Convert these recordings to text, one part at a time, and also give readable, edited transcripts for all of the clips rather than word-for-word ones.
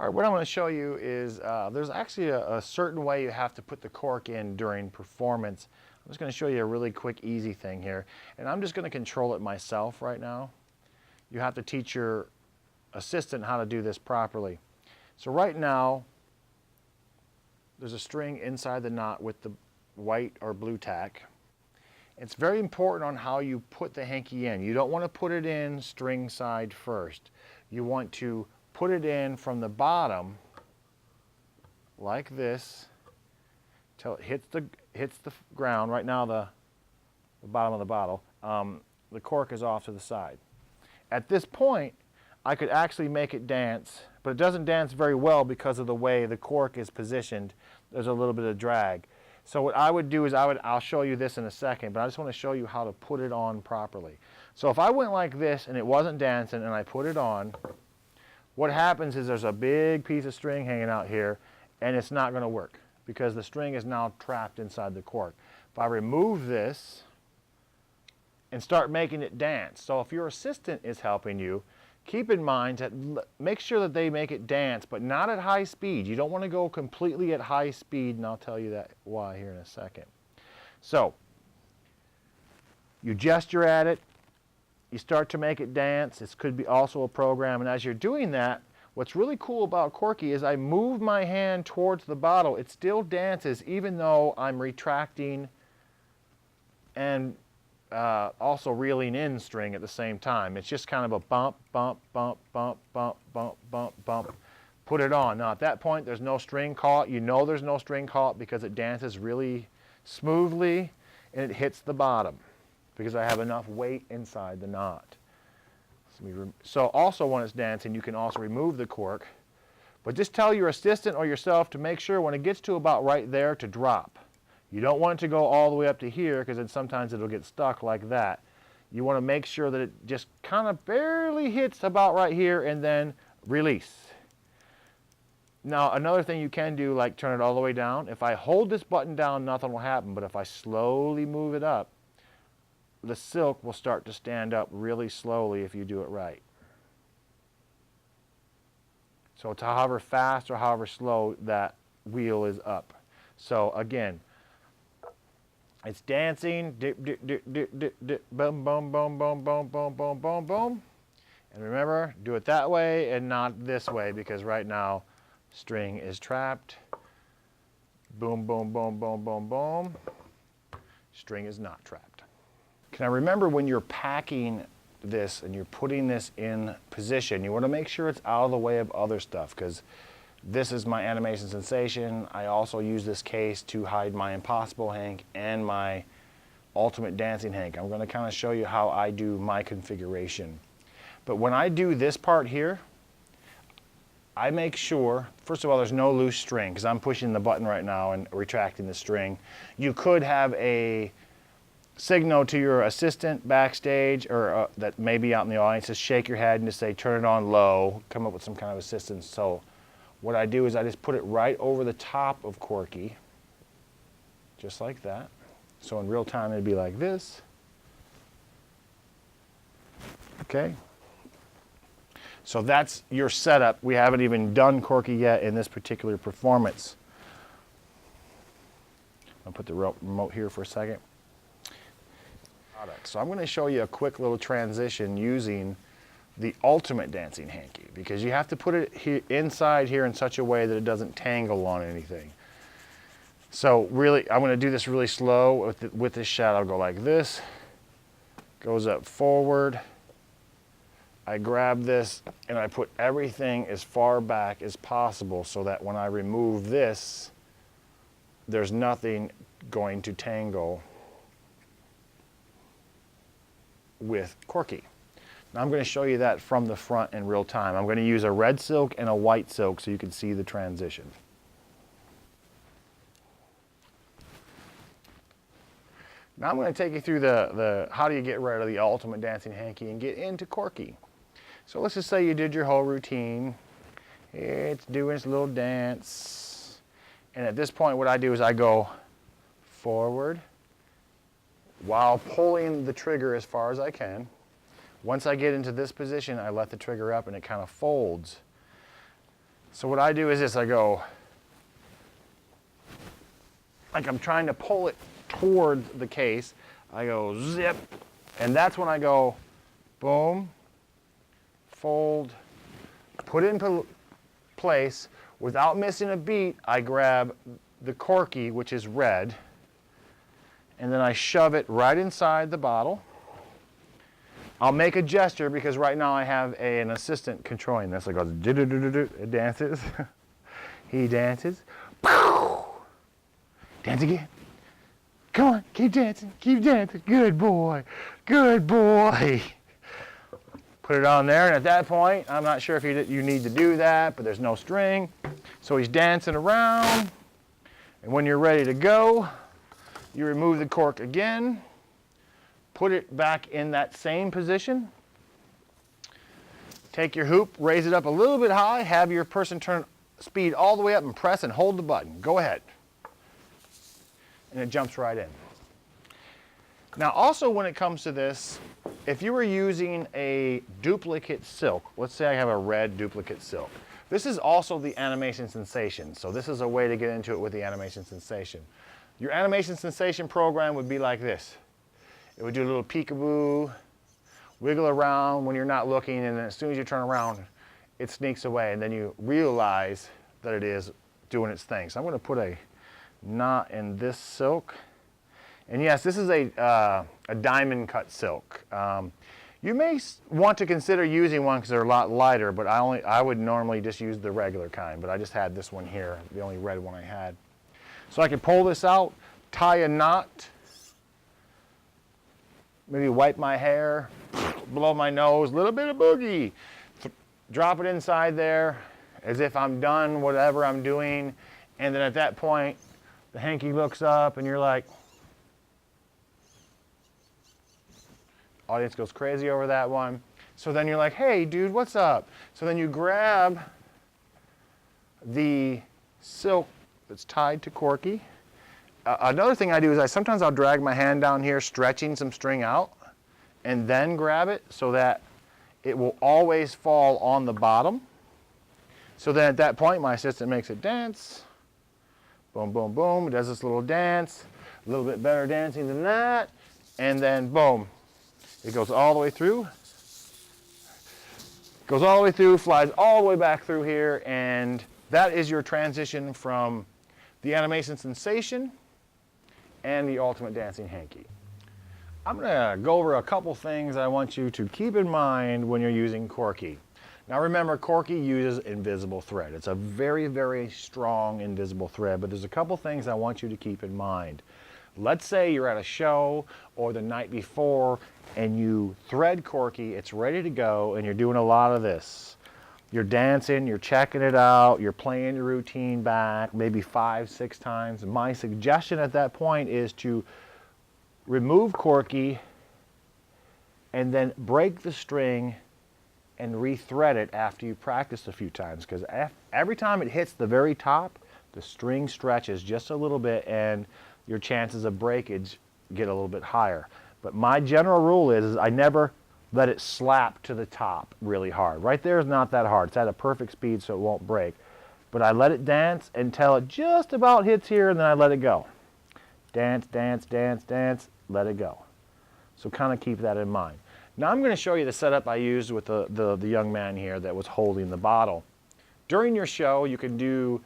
All right, what I'm going to show you is there's actually a certain way you have to put the cork in during performance. I'm just going to show you a really quick, easy thing here. And I'm just going to control it myself right now. You have to teach your assistant how to do this properly. So right now, there's a string inside the knot with the white or blue tack. It's very important on how you put the hanky in. You don't want to put it in string side first. You want to put it in from the bottom like this till it hits the ground. Right now the bottom of the bottle, the cork is off to the side. At this point, I could actually make it dance, but it doesn't dance very well because of the way the cork is positioned. There's a little bit of drag. So what I would do is I'll show you this in a second, but I just want to show you how to put it on properly. So if I went like this and it wasn't dancing and I put it on, what happens is there's a big piece of string hanging out here and it's not going to work because the string is now trapped inside the cork. If I remove this and start making it dance, so if your assistant is helping you, keep in mind that make sure that they make it dance, but not at high speed. You don't want to go completely at high speed, and I'll tell you that why here in a second. So you gesture at it, you start to make it dance. This could be also a program, and as you're doing that, what's really cool about corky is I move my hand towards the bottle. It still dances even though I'm retracting and also reeling in string at the same time. It's just kind of a bump, bump, bump, bump, bump, bump, bump, bump. Put it on. Now at that point there's no string caught. You know there's no string caught because it dances really smoothly and it hits the bottom because I have enough weight inside the knot. So also when it's dancing you can also remove the cork, but just tell your assistant or yourself to make sure when it gets to about right there to drop. You don't want it to go all the way up to here because then sometimes it'll get stuck like that. You want to make sure that it just kind of barely hits about right here and then release. Now another thing you can do, like turn it all the way down. If I hold this button down, nothing will happen, but if I slowly move it up, the silk will start to stand up really slowly if you do it right. So it's however fast or however slow that wheel is up. So again, it's dancing, dip, dip, dip, dip, dip, dip, boom, boom, boom, boom, boom, boom, boom, boom, boom. And remember, do it that way and not this way because right now, string is trapped. Boom, boom, boom, boom, boom, boom. String is not trapped. Now remember when you're packing this and you're putting this in position, you want to make sure it's out of the way of other stuff because this is my animation sensation. I also use this case to hide my impossible hank and my ultimate dancing hank. I'm going to kind of show you how I do my configuration. But when I do this part here, I make sure, first of all, there's no loose string because I'm pushing the button right now and retracting the string. You could have a signal to your assistant backstage or that may be out in the audience, just shake your head and just say turn it on low, come up with some kind of assistance. So what I do is I just put it right over the top of corky, just like that. So in real time it'd be like this. Okay. So that's your setup. We haven't even done corky yet in this particular performance. I'll put the remote here for a second. So I'm going to show you a quick little transition using the ultimate dancing hanky because you have to put it here, inside here in such a way that it doesn't tangle on anything. So really, I'm going to do this really slow with this shot. I'll go like this, goes up forward. I grab this and I put everything as far back as possible so that when I remove this, there's nothing going to tangle with corky. Now I'm going to show you that from the front in real time. I'm going to use a red silk and a white silk so you can see the transition. Now I'm going to take you through the how do you get rid of the ultimate dancing hanky and get into corky. So let's just say you did your whole routine. It's doing its little dance. And at this point what I do is I go forward while pulling the trigger as far as I can. Once I get into this position, I let the trigger up and it kind of folds. So what I do is this, I go, like I'm trying to pull it toward the case. I go zip, and that's when I go boom, fold, put it in place. Without missing a beat, I grab the corky, which is red, and then I shove it right inside the bottle. I'll make a gesture because right now I have an assistant controlling this. It goes do-do-do-do-do. It dances. He dances. Dance again. Come on, keep dancing, keep dancing. Good boy, good boy. Put it on there, and at that point, I'm not sure if you need to do that, but there's no string. So he's dancing around, and when you're ready to go, you remove the cork again, put it back in that same position. Take your hoop, raise it up a little bit high, have your person turn speed all the way up and press and hold the button. Go ahead. And it jumps right in. Now also when it comes to this, if you were using a duplicate silk, let's say I have a red duplicate silk. This is also the animation sensation. So this is a way to get into it with the animation sensation. Your animation sensation program would be like this. It would do a little peekaboo, wiggle around when you're not looking, and then as soon as you turn around, it sneaks away, and then you realize that it is doing its thing. So I'm going to put a knot in this silk. And yes, this is a diamond cut silk. You may want to consider using one because they're a lot lighter, but I would normally just use the regular kind, but I just had this one here, the only red one I had. So I can pull this out, tie a knot, maybe wipe my hair, blow my nose, a little bit of boogie, drop it inside there as if I'm done whatever I'm doing, and then at that point, the hanky looks up and you're like, audience goes crazy over that one. So then you're like, hey dude, what's up? So then you grab the silk that's tied to corky. Another thing I do is sometimes I'll drag my hand down here, stretching some string out, and then grab it so that it will always fall on the bottom. So then at that point, my assistant makes it dance. Boom, boom, boom. It does this little dance. A little bit better dancing than that. And then boom. It goes all the way through. Goes all the way through, flies all the way back through here, and that is your transition from the animation sensation and the ultimate dancing hanky. I'm going to go over a couple things I want you to keep in mind when you're using corky. Now remember, corky uses invisible thread. It's a very, very strong invisible thread, but there's a couple things I want you to keep in mind. Let's say you're at a show or the night before and you thread corky, it's ready to go, and you're doing a lot of this. You're dancing, you're checking it out, you're playing your routine back, maybe 5, 6 times. My suggestion at that point is to remove corky and then break the string and rethread it after you practice a few times, because every time it hits the very top, the string stretches just a little bit and your chances of breakage get a little bit higher. But my general rule is I never let it slap to the top really hard. Right there is not that hard. It's at a perfect speed so it won't break. But I let it dance until it just about hits here, and then I let it go. Dance, dance, dance, dance, let it go. So kind of keep that in mind. Now I'm going to show you the setup I used with the young man here that was holding the bottle. During your show, you can do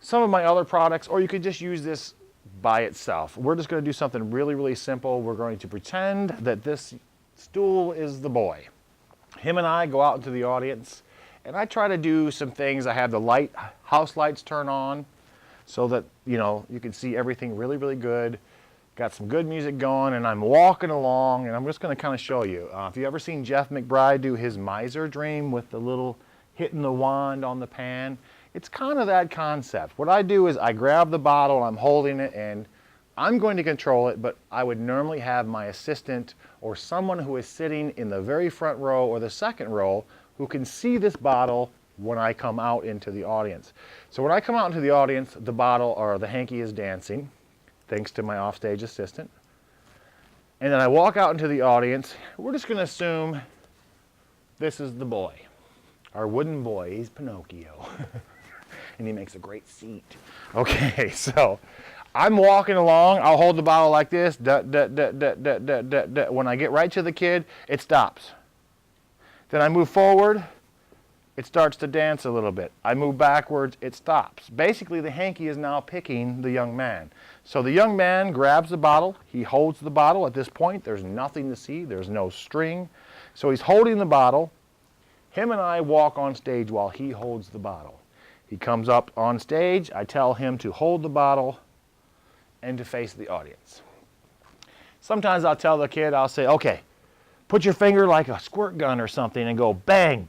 some of my other products, or you could just use this by itself. We're just going to do something really, really simple. We're going to pretend that this stool is the boy. Him and I go out into the audience, and I try to do some things. I have the house lights turn on so that, you can see everything really, really good. Got some good music going, and I'm walking along, and I'm just going to kind of show you. If you ever seen Jeff McBride do his miser dream with the little hitting the wand on the pan, it's kind of that concept. What I do is I grab the bottle, I'm holding it, and I'm going to control it, but I would normally have my assistant or someone who is sitting in the very front row or the second row who can see this bottle when I come out into the audience. So when I come out into the audience, the bottle or the hanky is dancing, thanks to my offstage assistant. And then I walk out into the audience. We're just going to assume this is the boy. Our wooden boy, he's Pinocchio. And he makes a great seat. Okay, so I'm walking along. I'll hold the bottle like this. When I get right to the kid, it stops. Then I move forward. It starts to dance a little bit. I move backwards. It stops. Basically, the hanky is now picking the young man. So the young man grabs the bottle. He holds the bottle. At this point, there's nothing to see. There's no string. So he's holding the bottle. Him and I walk on stage while he holds the bottle. He comes up on stage. I tell him to hold the bottle and to face the audience. Sometimes I'll tell the kid, I'll say, okay, put your finger like a squirt gun or something and go bang,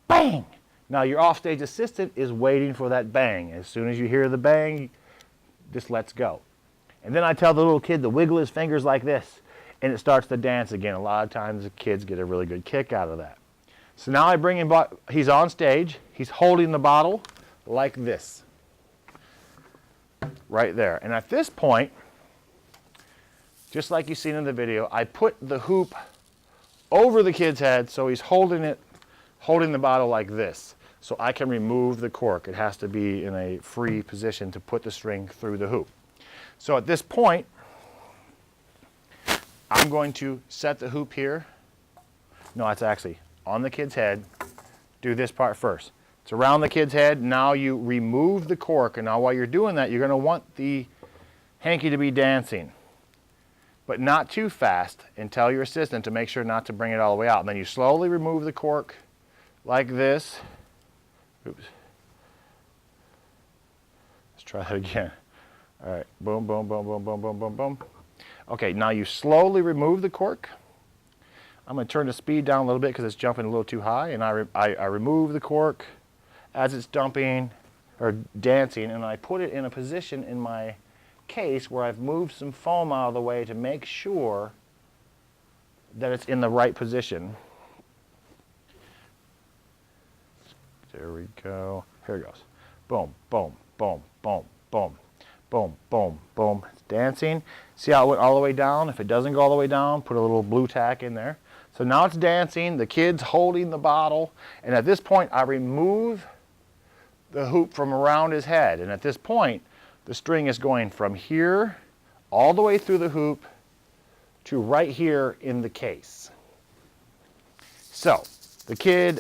bang. Now your offstage assistant is waiting for that bang. As soon as you hear the bang, just let's go. And then I tell the little kid to wiggle his fingers like this, and it starts to dance again. A lot of times the kids get a really good kick out of that. So now I bring him, he's on stage, he's holding the bottle like this, right there. And at this point, just like you've seen in the video, I put the hoop over the kid's head so he's holding the bottle like this. So I can remove the cork. It has to be in a free position to put the string through the hoop. So at this point, I'm going to set the hoop here. No, it's actually on the kid's head. Do this part first. It's around the kid's head. Now you remove the cork. And now while you're doing that, you're going to want the hanky to be dancing, but not too fast, and tell your assistant to make sure not to bring it all the way out. And then you slowly remove the cork like this. Oops. Let's try that again. All right, boom, boom, boom, boom, boom, boom, boom, boom. Okay, now you slowly remove the cork. I'm going to turn the speed down a little bit because it's jumping a little too high, and I remove the cork as it's dumping or dancing, and I put it in a position in my case where I've moved some foam out of the way to make sure that it's in the right position. There we go. Here it goes. Boom, boom, boom, boom, boom, boom, boom, boom. It's dancing. See how it went all the way down? If it doesn't go all the way down, put a little blue tack in there. So now it's dancing. The kid's holding the bottle. And at this point, I remove the hoop from around his head. And at this point, the string is going from here all the way through the hoop to right here in the case. So the kid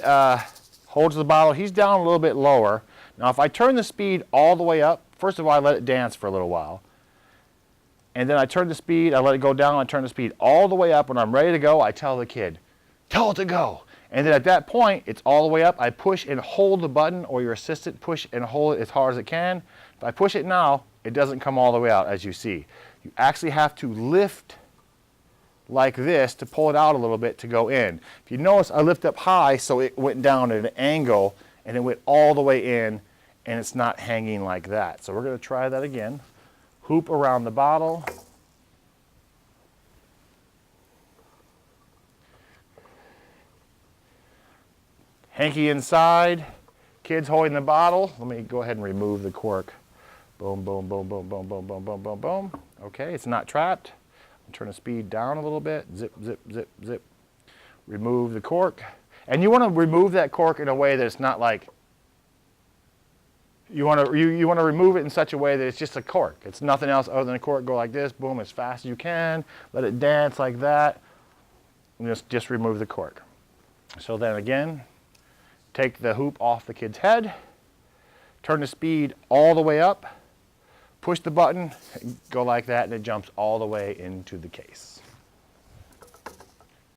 holds the bottle. He's down a little bit lower. Now if I turn the speed all the way up, first of all, I let it dance for a little while. And then I turn the speed, I let it go down, I turn the speed all the way up. When I'm ready to go, I tell the kid, tell it to go. And then at that point, it's all the way up. I push and hold the button, or your assistant push and hold it as hard as it can. If I push it now, it doesn't come all the way out, as you see. You actually have to lift like this to pull it out a little bit to go in. If you notice, I lift up high so it went down at an angle and it went all the way in, and it's not hanging like that. So we're going to try that again. Hoop around the bottle. Hanky inside. Kids holding the bottle. Let me go ahead and remove the cork. Boom, boom, boom, boom, boom, boom, boom, boom, boom, boom. Okay, it's not trapped. Turn the speed down a little bit. Zip, zip, zip, zip. Remove the cork. And you want to remove that cork in a way that it's not like, you want to remove it in such a way that it's just a cork. It's nothing else other than a cork. Go like this, boom, as fast as you can. Let it dance like that. And just remove the cork. So then again, take the hoop off the kid's head. Turn the speed all the way up. Push the button, go like that, and it jumps all the way into the case.